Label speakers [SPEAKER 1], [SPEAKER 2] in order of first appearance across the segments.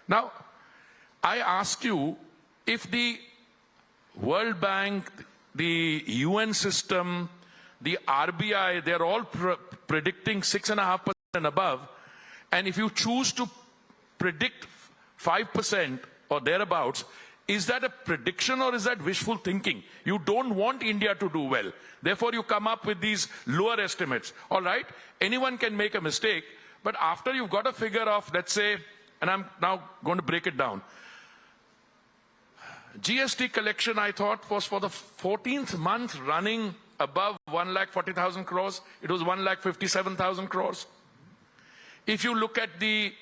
[SPEAKER 1] Now, I ask you, if the World Bank, the UN system, the RBI, they're all predicting 6.5% and above, and if you choose to predict 5% or thereabouts, is that a prediction or is that wishful thinking? You don't want India to do well. Therefore, you come up with these lower estimates. All right, anyone can make a mistake, but after you've got a figure of, let's say, and I'm now going to break it down. GST collection, I thought, was for the 14th month running above 1,40,000 crores. It was 1,57,000 crores. If you look at the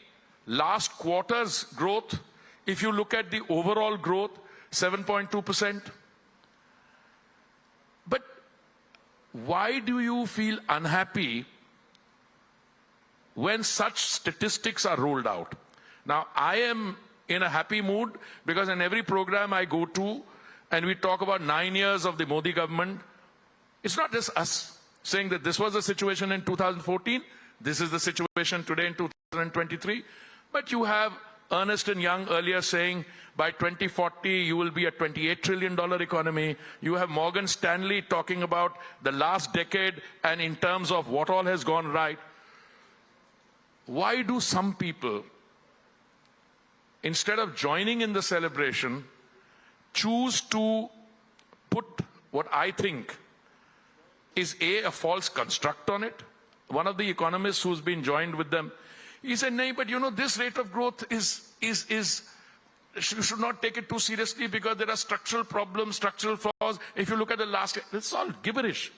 [SPEAKER 1] last quarter's growth, if you look at the overall growth, 7.2%. But why do you feel unhappy when such statistics are rolled out? Now, I am in a happy mood because in every program I go to and we talk about 9 years of the Modi government, it's not just us saying that this was the situation in 2014, this is the situation today in 2023, but you have Ernst & Young earlier saying by 2040 you will be a $28 trillion economy. You have Morgan Stanley talking about the last decade and in terms of what all has gone right. Why do some people, instead of joining in the celebration, choose to put what I think is a false construct on it? One of the economists who's been joined with them, he said, "No, but you know, this rate of growth you should not take it too seriously because there are structural problems, structural flaws. If you look at the last, it's all gibberish."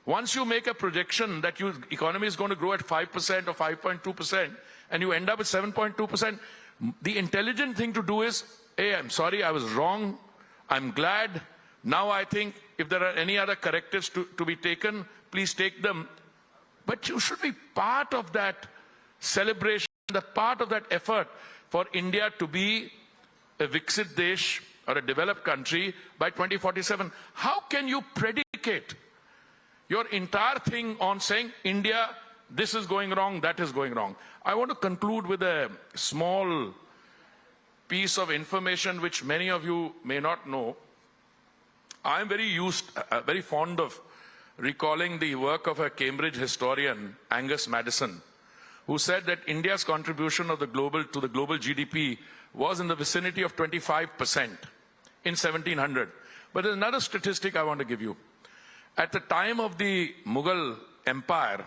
[SPEAKER 1] Once you make a projection that your economy is going to grow at 5% or 5.2%, and you end up with 7.2%, the intelligent thing to do is, hey, I'm sorry, I was wrong. I'm glad. Now I think if there are any other correctives to be taken, please take them. But you should be part of that celebration, the part of that effort for India to be a Viksit Desh or a developed country by 2047. How can you predicate your entire thing on saying, India, this is going wrong, that is going wrong? I want to conclude with a small piece of information which many of you may not know. I'm very fond of recalling the work of a Cambridge historian, Angus Maddison, who said that India's contribution to the global GDP was in the vicinity of 25% in 1700. But there's another statistic I want to give you. At the time of the Mughal Empire,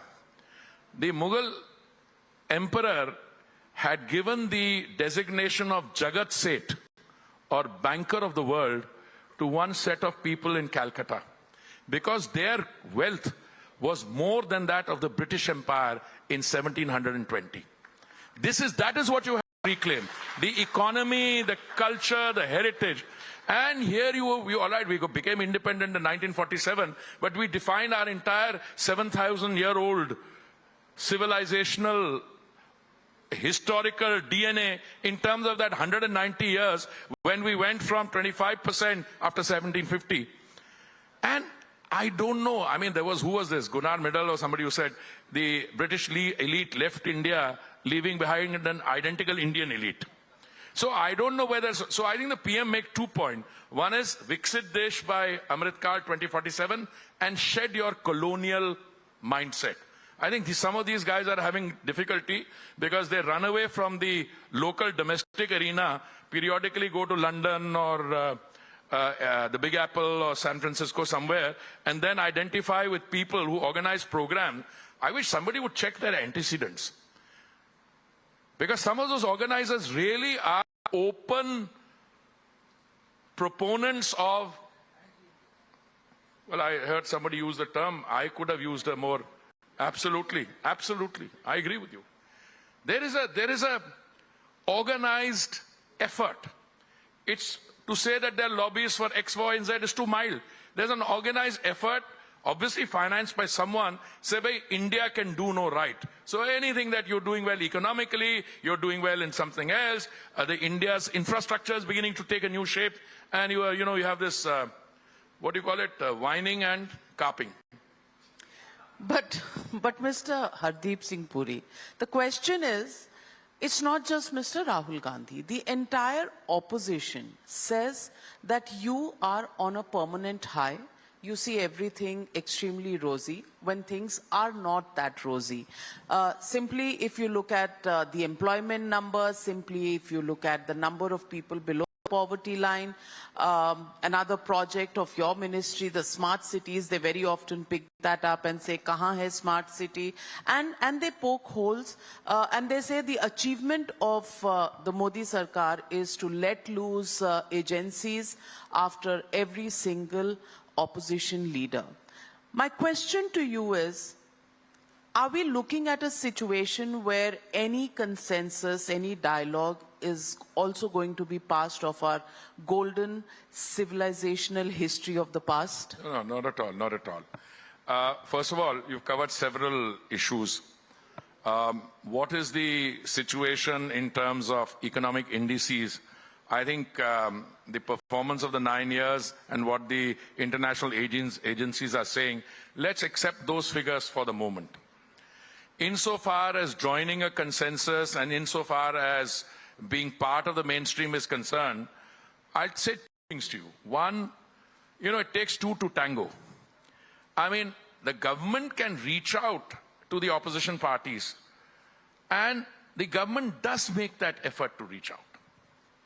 [SPEAKER 1] the Mughal emperor had given the designation of Jagat Seth, or banker of the world, to one set of people in Calcutta, because their wealth was more than that of the British Empire in 1720. That is what you have to reclaim. The economy, the culture, the heritage. And here all right, we became independent in 1947, but we defined our entire 7,000-year-old civilizational, historical DNA in terms of that 190 years when we went from 25% after 1750. And I don't know, I mean, who was this? Gunnar Myrdal or somebody who said the British elite left India, leaving behind an identical Indian elite. So I don't know whether, so I think the PM make 2 points. One is Viksit Desh by Amrit Kal 2047 and shed your colonial mindset. I think some of these guys are having difficulty because they run away from the local domestic arena, periodically go to London or the Big Apple or San Francisco somewhere, and then identify with people who organize programs. I wish somebody would check their antecedents. Because some of those organizers really are open proponents of, well, I heard somebody use the term, I could have used a more, absolutely, I agree with you. There is a organized effort. It's to say that they're lobbyists for X, Y, and Z is too mild. There's an organized effort, obviously financed by someone, say, "Bhai, India can do no right." So anything that you're doing well economically, you're doing well in something else, India's infrastructure is beginning to take a new shape, and you have this, what do you call it, whining and carping.
[SPEAKER 2] But Mr. Hardeep Singh Puri, the question is, It's not just Mr. Rahul Gandhi. The entire opposition says that you are on a permanent high. You see everything extremely rosy when things are not that rosy. Simply, if you look at the employment numbers, simply if you look at the number of people below poverty line, another project of your ministry, the smart cities, they very often pick that up and say, "Kahan hai smart city?" And they poke holes and they say the achievement of the Modi Sarkar is to let loose agencies after every single opposition leader. My question to you is, are we looking at a situation where any consensus, any dialogue is also going to be part of our golden civilizational history of the past?
[SPEAKER 1] No, not at all, not at all. First of all, you've covered several issues. What is the situation in terms of economic indices? I think the performance of the 9 years and what the international agencies are saying, let's accept those figures for the moment. Insofar as joining a consensus and insofar as being part of the mainstream is concerned, I'd say two things to you. One, it takes two to tango. I mean, the government can reach out to the opposition parties, and the government does make that effort to reach out.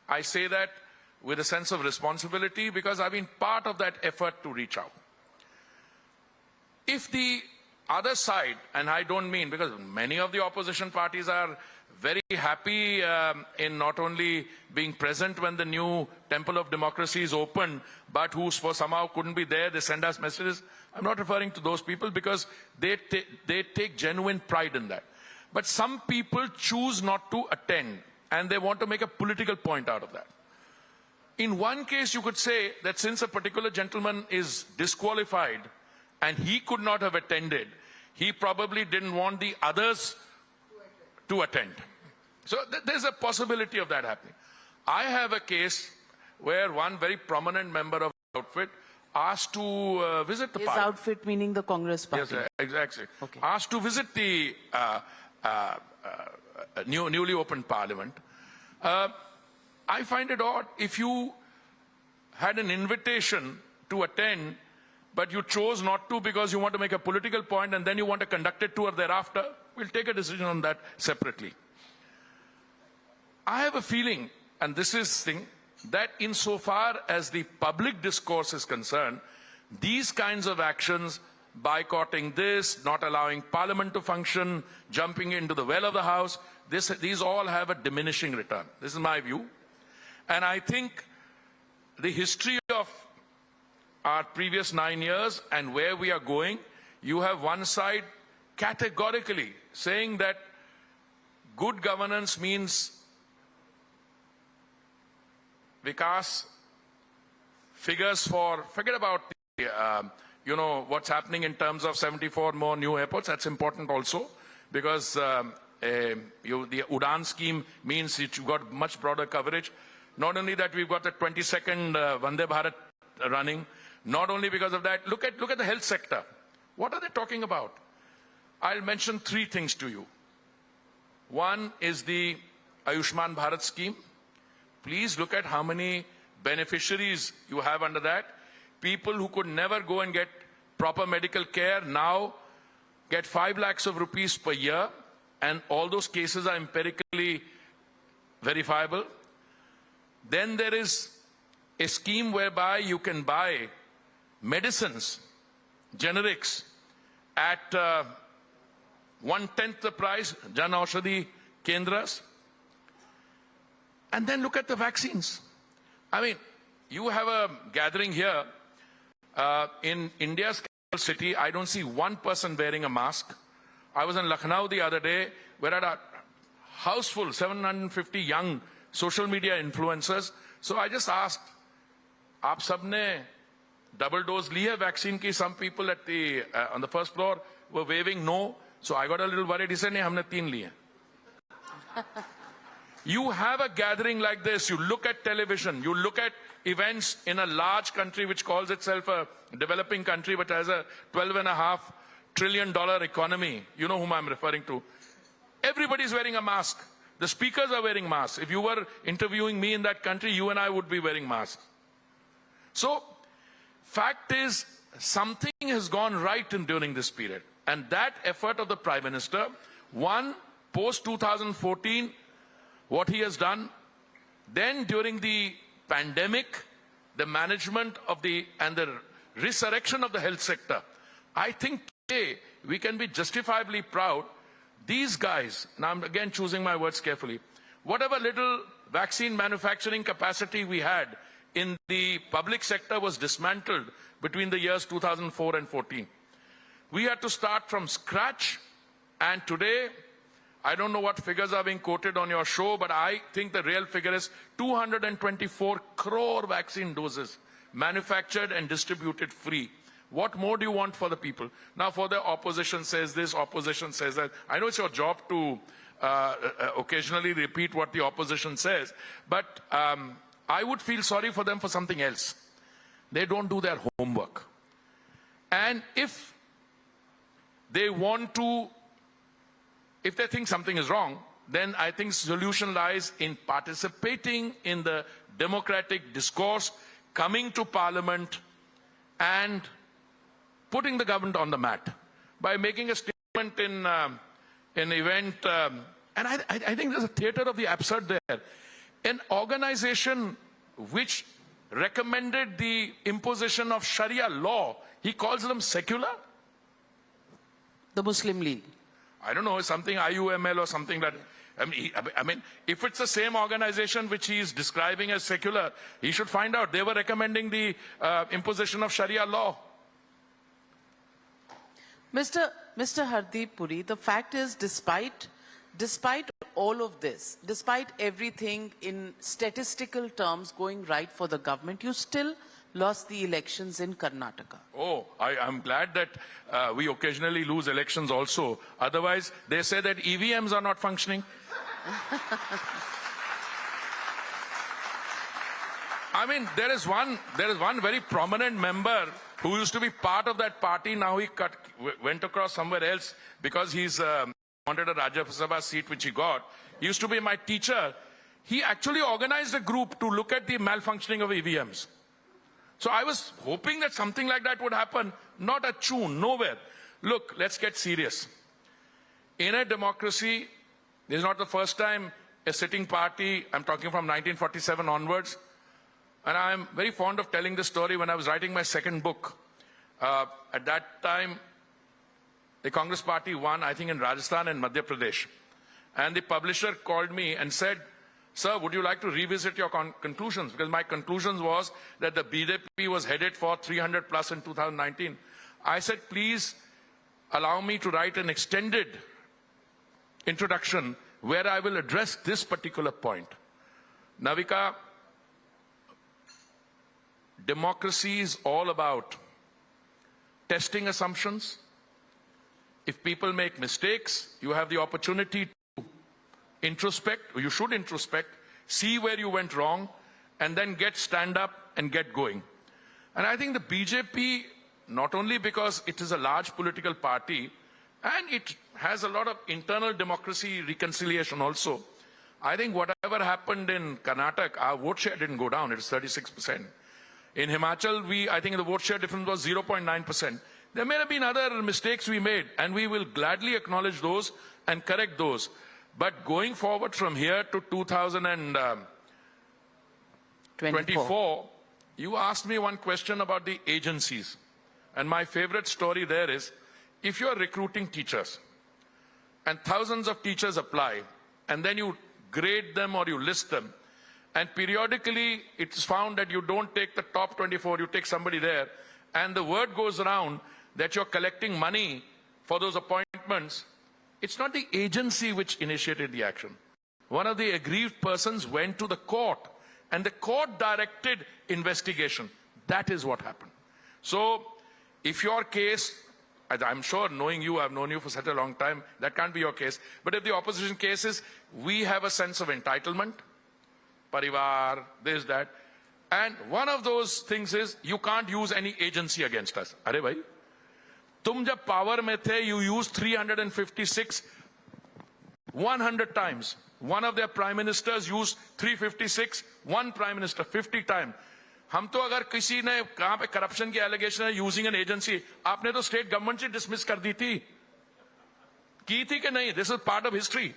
[SPEAKER 1] I say that with a sense of responsibility because I've been part of that effort to reach out. If the other side, and I don't mean, because many of the opposition parties are very happy in not only being present when the new Temple of Democracy is open, but who for somehow couldn't be there, they send us messages. I'm not referring to those people because they take genuine pride in that. But some people choose not to attend, and they want to make a political point out of that. In one case, you could say that since a particular gentleman is disqualified and he could not have attended, he probably didn't want the others to attend. So there's a possibility of that happening. I have a case where one very prominent member of the outfit asked to visit the parliament.
[SPEAKER 2] His outfit meaning the Congress party?
[SPEAKER 1] Yes, exactly.
[SPEAKER 2] Okay.
[SPEAKER 1] Asked to visit the newly opened parliament. I find it odd if you had an invitation to attend, but you chose not to because you want to make a political point and then you want a conducted tour thereafter. We'll take a decision on that separately. I have a feeling, and this is thing, that insofar as the public discourse is concerned, these kinds of actions, boycotting this, not allowing parliament to function, jumping into the well of the house, these all have a diminishing return. This is my view. And I think the history of our previous 9 years and where we are going, you have one side categorically saying that good governance means Vikas, figures for, forget about the, what's happening in terms of 74 more new airports. That's important also because the Udan scheme means you've got much broader coverage. Not only that, we've got the 22nd Vande Bharat running. Not only because of that, look at the health sector. What are they talking about? I'll mention three things to you. One is the Ayushman Bharat scheme. Please look at how many beneficiaries you have under that. People who could never go and get proper medical care now get 5 lakhs of rupees per year, and all those cases are empirically verifiable. Then there is a scheme whereby you can buy medicines, generics, at 1/10 the price, Jan Aushadhi Kendras. And then look at the vaccines. I mean, you have a gathering here in India's capital city. I don't see one person wearing a mask. I was in Lucknow the other day. We're at a house full, 750 young social media influencers. So I just asked, aap sabne double dose liya vaccine ki? Some people at the on the first floor were waving no. So I got a little worried. He said, nahi, humne 3 liye. You have a gathering like this, you look at television, you look at events in a large country which calls itself a developing country but has a $12.5 trillion economy. You know whom I'm referring to. Everybody's wearing a mask. The speakers are wearing masks. If you were interviewing me in that country, you and I would be wearing masks. So, fact is, something has gone right during this period. And that effort of the Prime Minister, one, post-2014, what he has done, then during the pandemic, the management of and the resurrection of the health sector. I think today we can be justifiably proud. These guys, and I'm again choosing my words carefully, whatever little vaccine manufacturing capacity we had in the public sector was dismantled between the years 2004 and 14. We had to start from scratch, and today, I don't know what figures are being quoted on your show, but I think the real figure is 224 crore vaccine doses manufactured and distributed free. What more do you want for the people? Now, for the opposition says this, opposition says that. I know it's your job to occasionally repeat what the opposition says, but I would feel sorry for them for something else. They don't do their homework. And if they want to, if they think something is wrong, then I think solution lies in participating in the democratic discourse, coming to Parliament and putting the government on the mat by making a statement in an event. And I think there's a theater of the absurd there. An organization which recommended the imposition of Sharia law, he calls them secular?
[SPEAKER 2] The Muslim League.
[SPEAKER 1] I don't know, something IUML or something that, I mean, if it's the same organization which he is describing as secular, he should find out. They were recommending the imposition of Sharia law.
[SPEAKER 2] Mr. Hardeep Puri, the fact is, despite all of this, despite everything in statistical terms going right for the government, you still lost the elections in Karnataka.
[SPEAKER 1] Oh, I'm glad that we occasionally lose elections also. Otherwise, they say that EVMs are not functioning. I mean, there is one very prominent member who used to be part of that party. Now he went across somewhere else because he's wanted a Rajya Sabha seat, which he got. He used to be my teacher. He actually organized a group to look at the malfunctioning of EVMs. So I was hoping that something like that would happen. Not a tune, nowhere. Look, let's get serious. In a democracy, this is not the first time a sitting party, I'm talking from 1947 onwards, and I'm very fond of telling this story. When I was writing my second book, at that time, the Congress party won, I think, in Rajasthan and Madhya Pradesh. And the publisher called me and said, "Sir, would you like to revisit your conclusions?" Because my conclusions was that the BJP was headed for 300 plus in 2019. I said, "Please allow me to write an extended introduction where I will address this particular point." Navika, democracy is all about testing assumptions. If people make mistakes, you have the opportunity to introspect, or you should introspect, see where you went wrong, and then stand up and get going. And I think the BJP, not only because it is a large political party, and it has a lot of internal democracy reconciliation also, I think whatever happened in Karnataka, our vote share didn't go down, it's 36%. In Himachal, I think the vote share difference was 0.9%. There may have been other mistakes we made, and we will gladly acknowledge those and correct those. But going forward from here to 2024, you asked me one question about the agencies. And my favorite story there is, if you are recruiting teachers, and thousands of teachers apply, and then you grade them or you list them, and periodically it's found that you don't take the top 24, you take somebody there, and the word goes around that you're collecting money for those appointments, it's not the agency which initiated the action. One of the aggrieved persons went to the court, and the court directed investigation. That is what happened. So, if your case, I'm sure knowing you, I've known you for such a long time, that can't be your case. But if the opposition case is, we have a sense of entitlement, parivar, this, that. And one of those things is, you can't use any agency against us. Arey bhai, tum jab power mein the, you used 356 100 times. One of their prime ministers used 356, one prime minister 50 times. हम तो अगर किसी ने कहां पे corruption की allegation है using an agency, आपने तो स्टेट गवर्नमेंट से डिसमिस कर दी थी, की थी कि नहीं? This is part of history.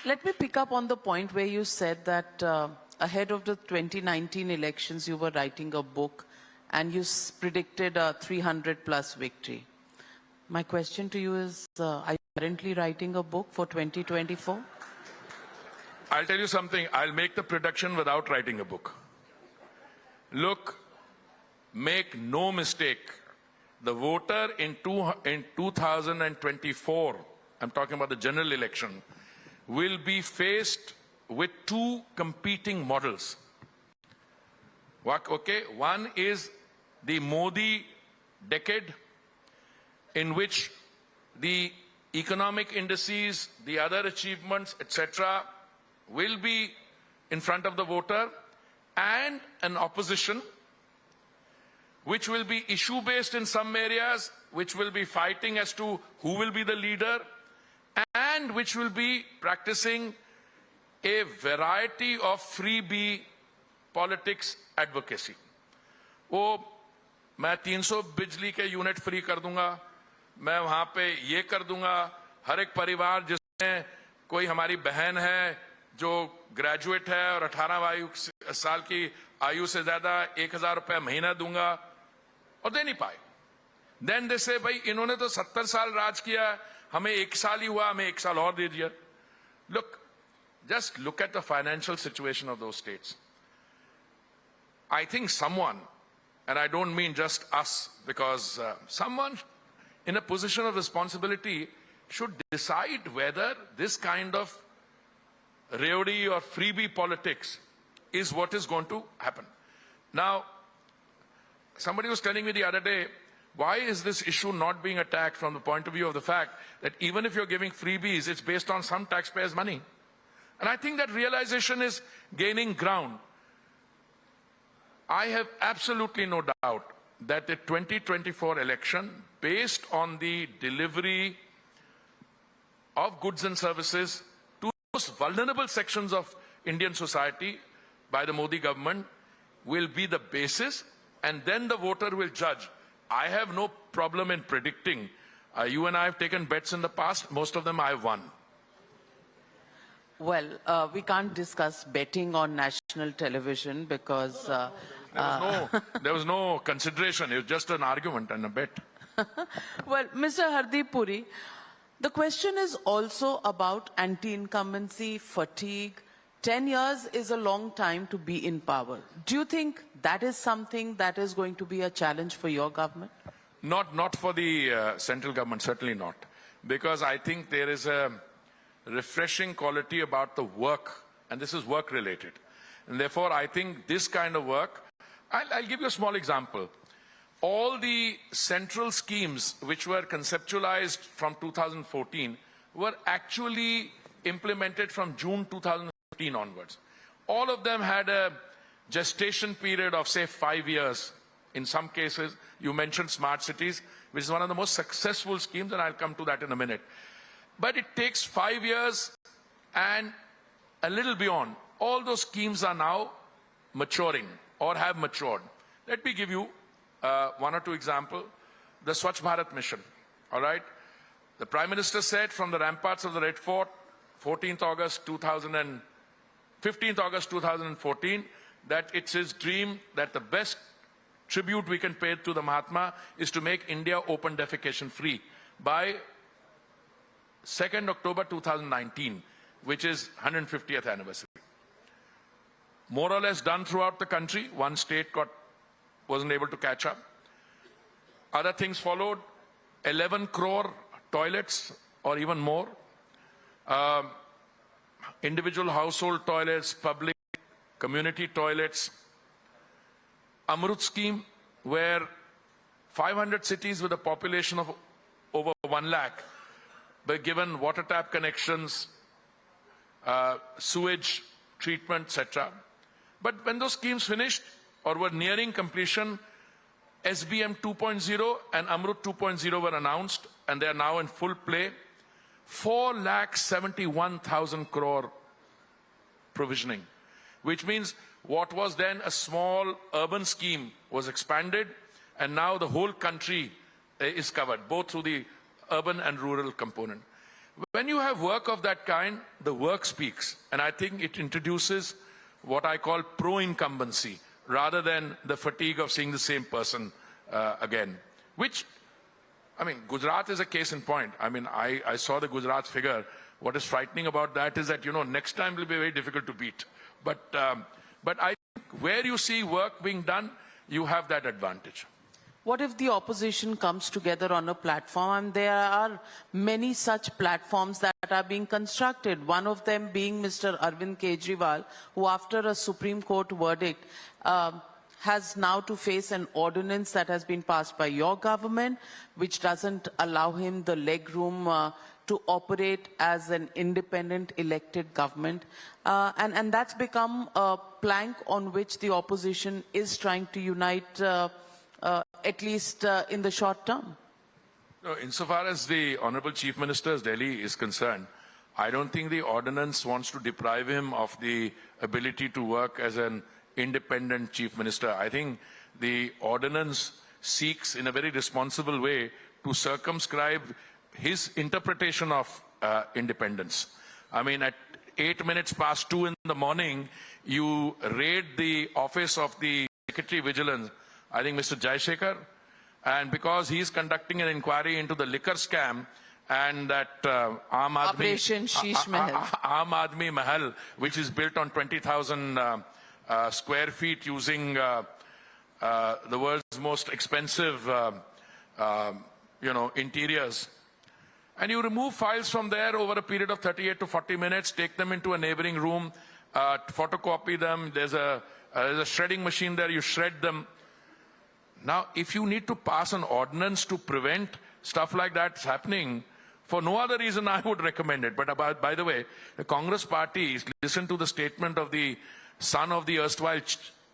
[SPEAKER 2] Let me pick up on the point where you said that ahead of the 2019 elections, you were writing a book and you predicted a 300 plus victory. My question to you is, are you currently writing a book for 2024?
[SPEAKER 1] I'll tell you something. I'll make the prediction without writing a book. Look, make no mistake. The voter in 2024, I'm talking about the general election, will be faced with two competing models. Okay, one is the Modi decade, in which the economic indices, the other achievements, etc., will be in front of the voter, and an opposition which will be issue-based in some areas, which will be fighting as to who will be the leader, and which will be practicing a variety of freebie politics advocacy. वो मैं 300 बिजली के unit free कर दूंगा, मैं वहां पे ये कर दूंगा, हर एक परिवार जिसमें कोई हमारी बहन है जो ग्रेजुएट है और 18 साल की आयु से ज्यादा 1000 रुपए महीना दूंगा, और दे नहीं पाए. देन दे से भाई इन्होंने तो 70 साल राज किया, हमें 1 साल ही हुआ, हमें 1 साल और दे दिया. Look, just look at the financial situation of those states. I think someone, and I don't mean just us, because someone in a position of responsibility should decide whether this kind of rowdy or freebie politics is what is going to happen. Now, somebody was telling me the other day, why is this issue not being attacked from the point of view of the fact that even if you're giving freebies, it's based on some taxpayers' money? And I think that realization is gaining ground. I have absolutely no doubt that the 2024 election, based on the delivery of goods and services to the most vulnerable sections of Indian society by the Modi government, will be the basis, and then the voter will judge. I have no problem in predicting. You and I have taken bets in the past. Most of them I have won.
[SPEAKER 2] Well, we can't discuss betting on national television because...
[SPEAKER 1] There was no consideration. It was just an argument and a bet.
[SPEAKER 2] Well, Mr. Hardeep Puri, the question is also about anti-incumbency, fatigue. 10 years is a long time to be in power. Do you think that is something that is going to be a challenge for your government?
[SPEAKER 1] Not for the central government, certainly not. Because I think there is a refreshing quality about the work, and this is work related. And therefore, I think this kind of work, I'll give you a small example. All the central schemes which were conceptualized from 2014 were actually implemented from June 2015 onwards. All of them had a gestation period of, say, 5 years. In some cases, you mentioned smart cities, which is one of the most successful schemes, and I'll come to that in a minute. But it takes 5 years and a little beyond. All those schemes are now maturing or have matured. Let me give you one or two examples. The Swachh Bharat mission, all right? The Prime Minister said from the ramparts of the Red Fort, 15th August 2014, that it's his dream that the best tribute we can pay to the Mahatma is to make India open defecation free by 2nd October 2019, which is 150th anniversary. More or less done throughout the country. One state wasn't able to catch up. Other things followed. 11 crore toilets or even more. Individual household toilets, public community toilets. Amrut scheme, where 500 cities with a population of over 1 lakh were given water tap connections, sewage treatment, etc. But when those schemes finished or were nearing completion, SBM 2.0 and Amrut 2.0 were announced, and they are now in full play. 4,71,000 crore provisioning, which means what was then a small urban scheme was expanded, and now the whole country is covered, both through the urban and rural component. When you have work of that kind, the work speaks, and I think it introduces what I call pro-incumbency, rather than the fatigue of seeing the same person again. Which, I mean, Gujarat is a case in point. I mean, I saw the Gujarat figure. What is frightening about that is that, you know, next time will be very difficult to beat. But I think where you see work being done, you have that advantage.
[SPEAKER 2] What if the opposition comes together on a platform? And there are many such platforms that are being constructed. One of them being Mr. Arvind Kejriwal, who after a Supreme Court verdict has now to face an ordinance that has been passed by your government, which doesn't allow him the leg room to operate as an independent elected government. And that's become a plank on which the opposition is trying to unite at least in the short term.
[SPEAKER 1] No, insofar as the Honorable Chief Minister's Delhi is concerned, I don't think the ordinance wants to deprive him of the ability to work as an independent Chief Minister. I think the ordinance seeks in a very responsible way to circumscribe his interpretation of independence. I mean, at 2:08 in the morning, you raid the office of the Secretary Vigilance, I think Mr. Jaishekhar, and because he's conducting an inquiry into the liquor scam and that
[SPEAKER 2] Operation Sheesh Mahal.
[SPEAKER 1] Aam Aadmi Mahal, which is built on 20,000 square feet using the world's most expensive, interiors. And you remove files from there over a period of 38 to 40 minutes, take them into a neighboring room, photocopy them. There's a shredding machine there, you shred them. Now, if you need to pass an ordinance to prevent stuff like that happening, for no other reason, I would recommend it. But by the way, the Congress party, listen to the statement of the son of the erstwhile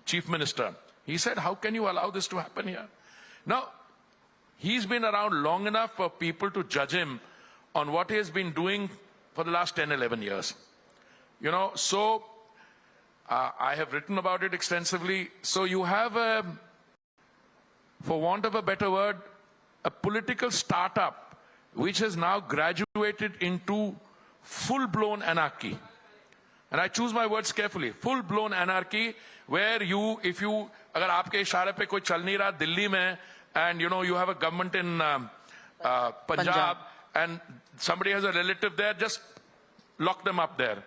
[SPEAKER 1] chief minister. He said, how can you allow this to happen here? Now, he's been around long enough for people to judge him on what he has been doing for the last 10, 11 years. So I have written about it extensively. So you have for want of a better word, a political startup which has now graduated into full-blown anarchy. And I choose my words carefully. Full-blown anarchy, where agar aapke ishare pe koi chal nahi raha Delhi mein, and you have a government in Punjab, and somebody has a relative there, just lock them up there.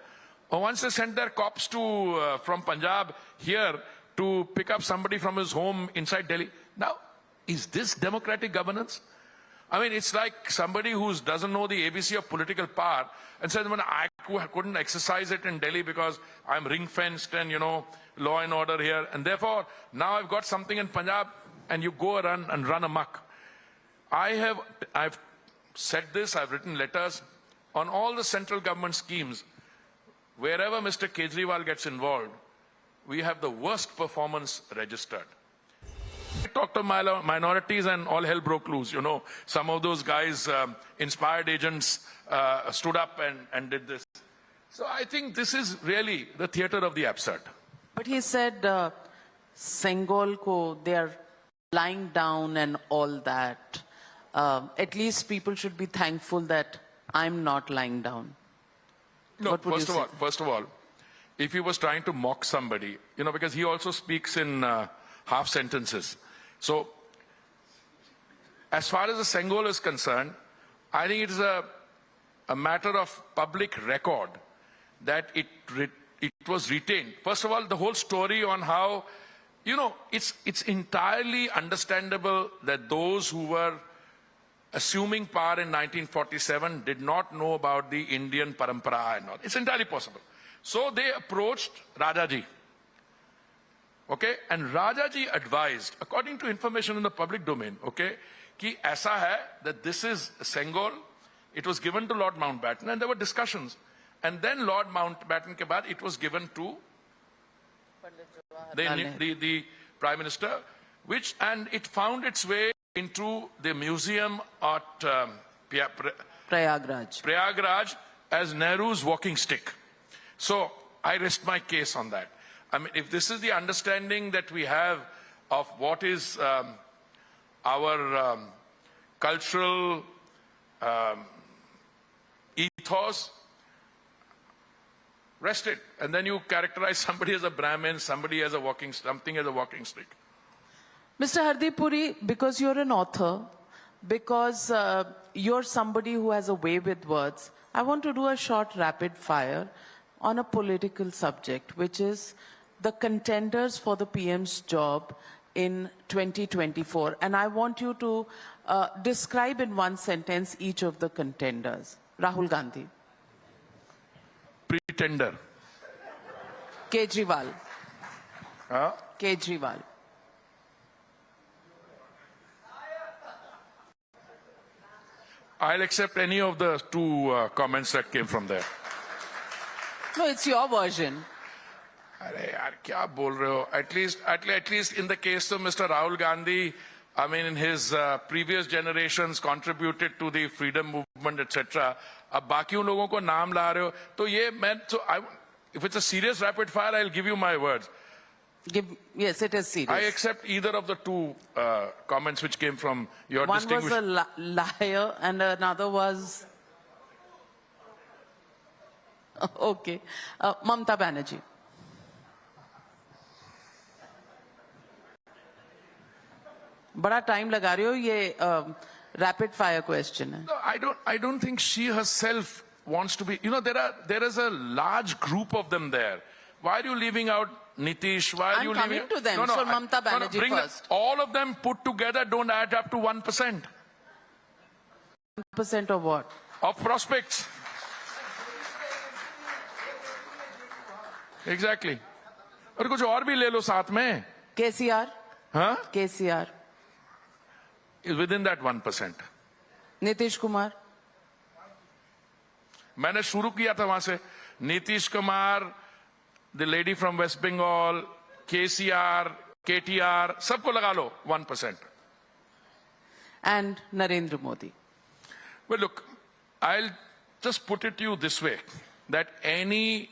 [SPEAKER 1] Or once they sent their cops from Punjab here to pick up somebody from his home inside Delhi. Now, is this democratic governance? I mean, it's like somebody who doesn't know the ABC of political power and says, I couldn't exercise it in Delhi because I'm ring-fenced and, law and order here. And therefore, now I've got something in Punjab, and you go and run amok. I've said this, I've written letters on all the central government schemes. Wherever Mr. Kejriwal gets involved, we have the worst performance registered. I talked to minorities and all hell broke loose. Some of those guys, inspired agents, stood up and did this. So I think this is really the theater of the absurd.
[SPEAKER 2] But he said, Sengol ko, they are lying down and all that. At least people should be thankful that I'm not lying down.
[SPEAKER 1] No, first of all, if he was trying to mock somebody, because he also speaks in half sentences. So, as far as the Sengol is concerned, I think it is a matter of public record that it was retained. First of all, the whole story on how, it's entirely understandable that those who were assuming power in 1947 did not know about the Indian parampara and all. It's entirely possible. So they approached Rajaji. Okay, and Rajaji advised, according to information in the public domain, okay, ki aisa hai that this is Sengol. It was given to Lord Mountbatten, and there were discussions. And then Lord Mountbatten ke baad, it was given to the Prime Minister, and it found its way into the museum at
[SPEAKER 2] Prayagraj.
[SPEAKER 1] as Nehru's walking stick. So I rest my case on that. I mean, if this is the understanding that we have of what is our cultural ethos, rest it. And then you characterize somebody as a Brahmin, somebody as a something as a walking stick.
[SPEAKER 2] Mr. Hardeep Puri, because you're an author, because you're somebody who has a way with words, I want to do a short rapid fire on a political subject, which is the contenders for the PM's job in 2024. And I want you to describe in one sentence each of the contenders. Rahul Gandhi.
[SPEAKER 1] Pretender.
[SPEAKER 2] Kejriwal.
[SPEAKER 1] Huh?
[SPEAKER 2] Kejriwal.
[SPEAKER 1] I'll accept any of the two comments that came from there.
[SPEAKER 2] No, it's your version.
[SPEAKER 1] अरे यार क्या बोल रहे हो? At least in the case of Mr. Rahul Gandhi, I mean, in his previous generations contributed to the freedom movement, etc. अब बाकियों लोगों को नाम ला रहे हो, तो ये मैं if it's a serious rapid fire, I'll give you my words.
[SPEAKER 2] Yes, it is serious.
[SPEAKER 1] I accept either of the two comments which came from your
[SPEAKER 2] One
[SPEAKER 1] distinguished.
[SPEAKER 2] was a liar and another was. Okay. Mamta Banerjee. बड़ा time लगा रहे हो ये rapid fire question है.
[SPEAKER 1] No, I don't think she herself wants to be. You know, there is a large group of them there. Why are you leaving out Nitish? Why are
[SPEAKER 2] I'm
[SPEAKER 1] you
[SPEAKER 2] coming
[SPEAKER 1] leaving?
[SPEAKER 2] to them. So Mamta Banerjee
[SPEAKER 1] bring
[SPEAKER 2] first.
[SPEAKER 1] All of them put together don't add up to 1%.
[SPEAKER 2] 1% of what?
[SPEAKER 1] Of prospects. Exactly. और कुछ और भी ले लो साथ में.
[SPEAKER 2] KCR.
[SPEAKER 1] Huh?
[SPEAKER 2] KCR.
[SPEAKER 1] Is within that 1%.
[SPEAKER 2] Nitish Kumar.
[SPEAKER 1] मैंने शुरू किया था वहां से. Nitish Kumar, the lady from West Bengal, KCR, KTR, सबको लगा लो 1%.
[SPEAKER 2] And Narendra Modi.
[SPEAKER 1] Well, look, I'll just put it to you this way, that any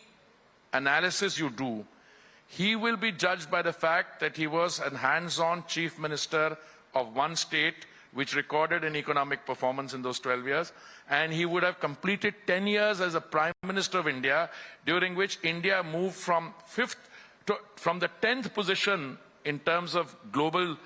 [SPEAKER 1] analysis you do, he will be judged by the fact that he was a hands-on chief minister of one state which recorded an economic performance in those 12 years, and he would have completed 10 years as a Prime Minister of India, during which India moved from the 10th position in terms of global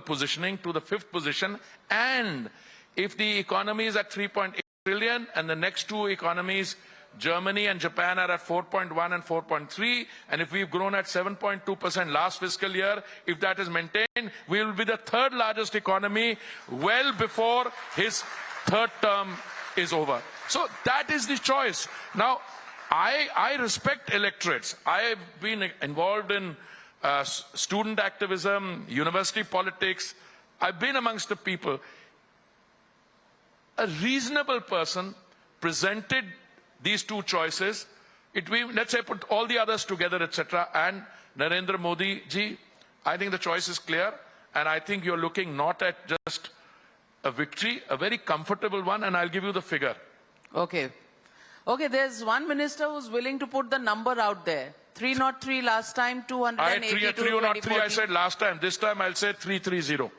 [SPEAKER 1] positioning to the 5th position. And if the economy is at 3.8 trillion and the next two economies, Germany and Japan, are at 4.1 and 4.3, and if we've grown at 7.2% last fiscal year, if that is maintained, we will be the third largest economy well before his third term is over. So that is the choice. Now, I respect electorates. I have been involved in student activism, university politics. I've been amongst the people. A reasonable person presented these two choices. Let's say put all the others together, etc. And Narendra Modi ji, I think the choice is clear. And I think you're looking not at just a victory, a very comfortable one. And I'll give you the figure.
[SPEAKER 2] Okay. Okay, there's one minister who's willing to put the number out there. 303 last time, 282
[SPEAKER 1] 303 I said last time. This time I'll say 330.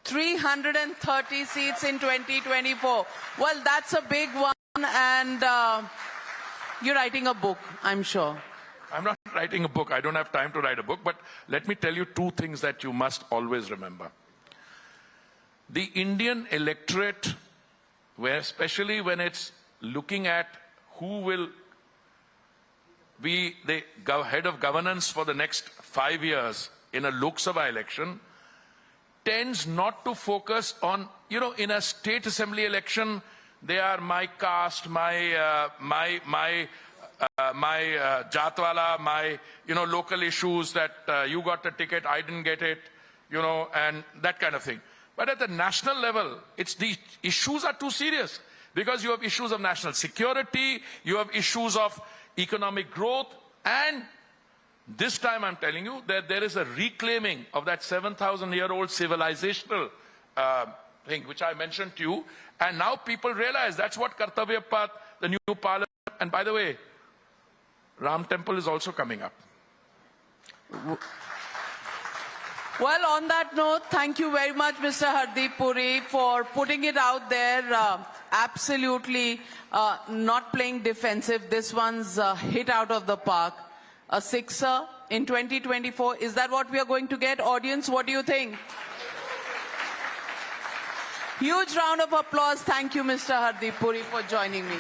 [SPEAKER 2] 330 seats in 2024. Well, that's a big one. And you're writing a book, I'm sure.
[SPEAKER 1] I'm not writing a book. I don't have time to write a book. But let me tell you two things that you must always remember. The Indian electorate, especially when it's looking at who will be the head of governance for the next 5 years in a Lok Sabha election, tends not to focus on, in a state assembly election, they are my caste, my jatwala, my, local issues that you got the ticket, I didn't get it, and that kind of thing. But at the national level, the issues are too serious because you have issues of national security, you have issues of economic growth, and this time I'm telling you that there is a reclaiming of that 7,000-year-old civilizational thing, which I mentioned to you. And now people realize that's what Kartavya Path, the new parliament, and by the way, Ram Temple is also coming up.
[SPEAKER 2] Well, on that note, thank you very much, Mr. Hardeep Puri, for putting it out there. Absolutely not playing defensive. This one's hit out of the park. A sixer in 2024. Is that what we are going to get? Audience, what do you think? Huge round of applause. Thank you, Mr. Hardeep Puri, for joining me.